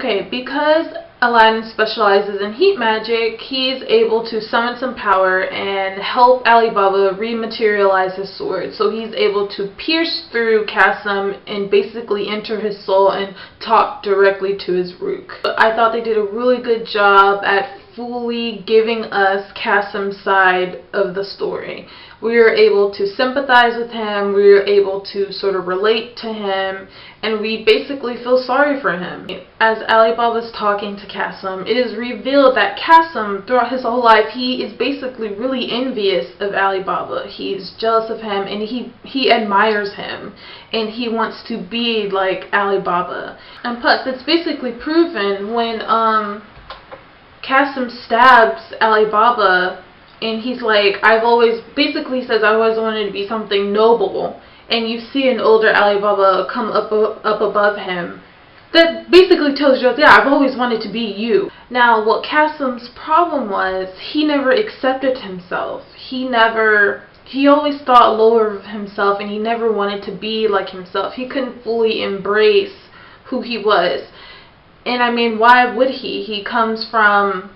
Okay, because Aladdin specializes in heat magic, he's able to summon some power and help Alibaba rematerialize his sword. So he's able to pierce through Kasim and basically enter his soul and talk directly to his Rook. I thought they did a really good job at fully giving us Kasim's side of the story. We were able to sympathize with him, we were able to sort of relate to him, and we basically feel sorry for him. As Alibaba's talking to Kasim, it is revealed that Kasim, throughout his whole life, he is basically really envious of Alibaba. He's jealous of him, and he admires him, and he wants to be like Alibaba. And plus, it's basically proven when Kasim stabs Alibaba, and he's like, basically says, I always wanted to be something noble. And you see an older Alibaba come up above him. That basically tells you, yeah, I've always wanted to be you. Now, what Kasim's problem was, he never accepted himself. He always thought lower of himself, and he never wanted to be like himself. He couldn't fully embrace who he was. And I mean, why would he? He comes from,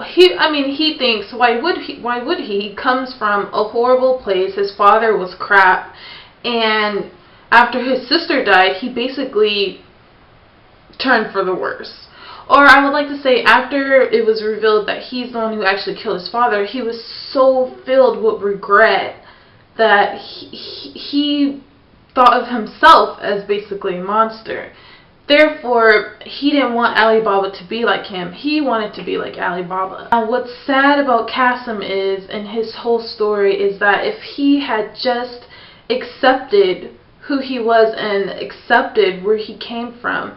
he thinks, why would he? He comes from a horrible place. His father was crap. And after his sister died, he basically turned for the worse. Or I would like to say, after it was revealed that he's the one who actually killed his father, he was so filled with regret that he thought of himself as basically a monster. Therefore, he didn't want Alibaba to be like him. He wanted to be like Alibaba. Now, what's sad about Kasim is, in his whole story, is that if he had just accepted who he was and accepted where he came from,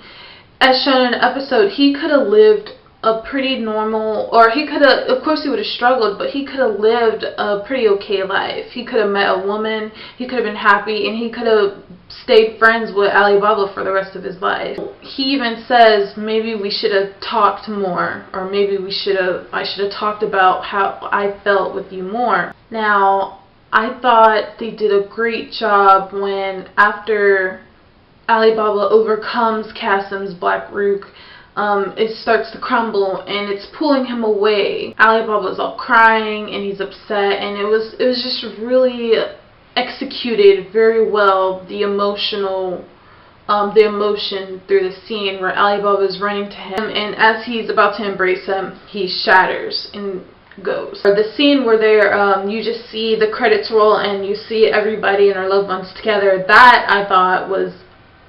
as shown in an episode, he could have lived a pretty normal, or he could have, of course he would have struggled, but he could have lived a pretty okay life. He could have met a woman, he could have been happy, and he could have stayed friends with Alibaba for the rest of his life. He even says, maybe we should have talked more, or maybe I should have talked about how I felt with you more. Now, I thought they did a great job when, after Alibaba overcomes Kasim's Black Rook, it starts to crumble and it's pulling him away. Alibaba's all crying and he's upset, and it was just really executed very well, the emotion through the scene where Alibaba's running to him, and as he's about to embrace him, he shatters and goes. The scene where you just see the credits roll and you see everybody and their loved ones together, that I thought was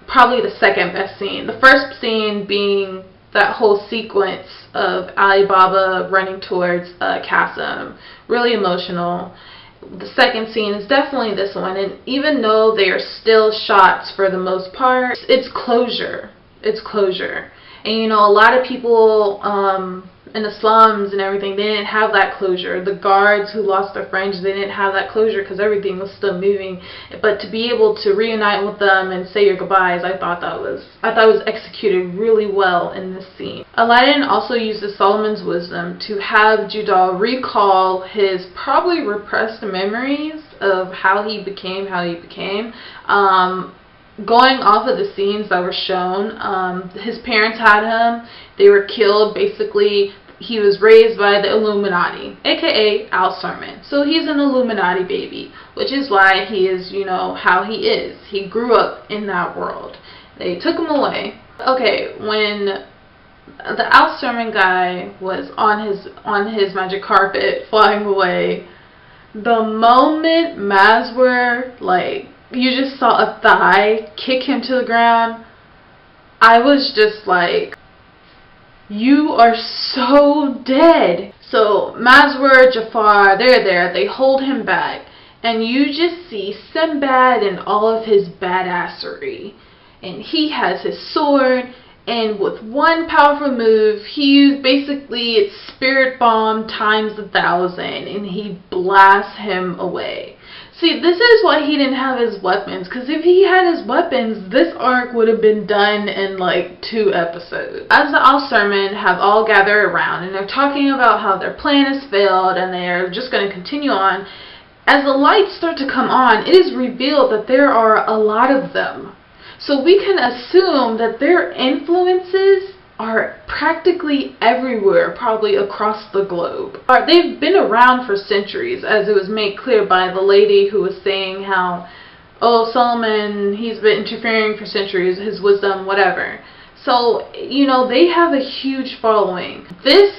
probably the second best scene. The first scene being that whole sequence of Alibaba running towards Kasim, really emotional. The second scene is definitely this one, and even though they are still shots for the most part, it's closure. It's closure. And you know, a lot of people in the slums and everything, they didn't have that closure. The guards who lost their friends, they didn't have that closure because everything was still moving. But to be able to reunite with them and say your goodbyes, I thought it was executed really well in this scene. Aladdin also uses Solomon's wisdom to have Judal recall his probably repressed memories of how he became. Going off of the scenes that were shown, his parents had him. They were killed. Basically, he was raised by the Illuminati, aka Al Sermon. So he's an Illuminati baby, which is why he is, you know, how he is. He grew up in that world. They took him away. Okay, when the Al Sermon guy was on his magic carpet flying away, the moment Mazwer, like, you just saw a thigh kick him to the ground, I was just like, you are so dead. So Mazwer, Jafar, they're there, they hold him back, and you just see Sinbad and all of his badassery. And he has his sword, and with one powerful move, he used basically its spirit bomb times 1,000, and he blasts him away. See, this is why he didn't have his weapons, because if he had his weapons, this arc would have been done in like 2 episodes. As the Al Sermon have all gathered around, and they're talking about how their plan has failed, and they're just going to continue on, as the lights start to come on, it is revealed that there are a lot of them. So we can assume that their influences are practically everywhere, probably across the globe. They've been around for centuries, as it was made clear by the lady who was saying how, oh, Solomon, he's been interfering for centuries, his wisdom, whatever. So, you know, they have a huge following. This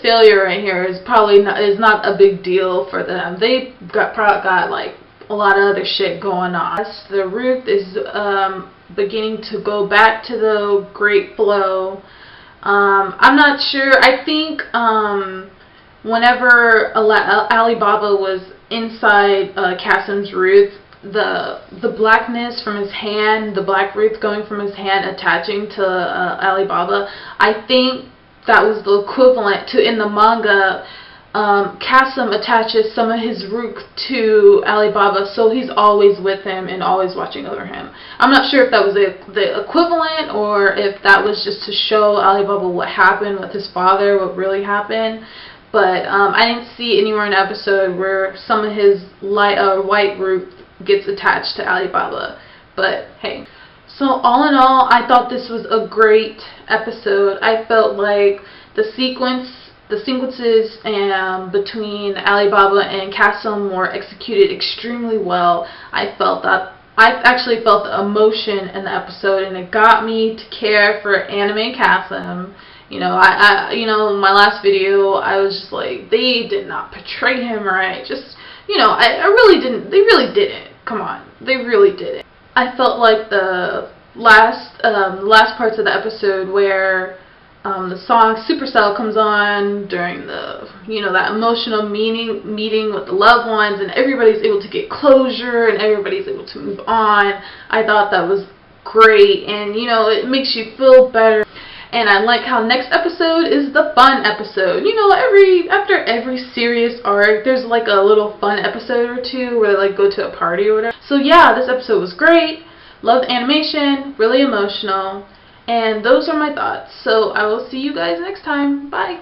failure right here is probably not a big deal for them. They probably got like a lot of other shit going on. The Ruth is beginning to go back to the great flow. I'm not sure. I think whenever Alibaba was inside Kasim's Ruth, the blackness from his hand, the black Ruth going from his hand attaching to Alibaba, I think that was the equivalent to, in the manga, Kasim attaches some of his Ruth to Alibaba, so he's always with him and always watching over him. I'm not sure if that was the equivalent, or if that was just to show Alibaba what happened with his father, what really happened. But I didn't see anywhere in the episode where some of his white Ruth gets attached to Alibaba. But hey. So all in all, I thought this was a great episode. I felt like the sequences between Alibaba and Kasim were executed extremely well. I actually felt the emotion in the episode, and it got me to care for anime Kasim. You know, you know, in my last video, I was just like, they did not portray him right. Just, you know, I really didn't. They really didn't. Come on, they really didn't. I felt like the last parts of the episode where the song Supercell comes on during the, you know, that emotional meeting with the loved ones, and everybody's able to get closure and everybody's able to move on. I thought that was great, and you know, it makes you feel better. And I like how next episode is the fun episode. You know, after every serious arc, there's like a little fun episode or two where they like go to a party or whatever. So yeah, this episode was great. Loved animation, really emotional. And those are my thoughts. So I will see you guys next time. Bye.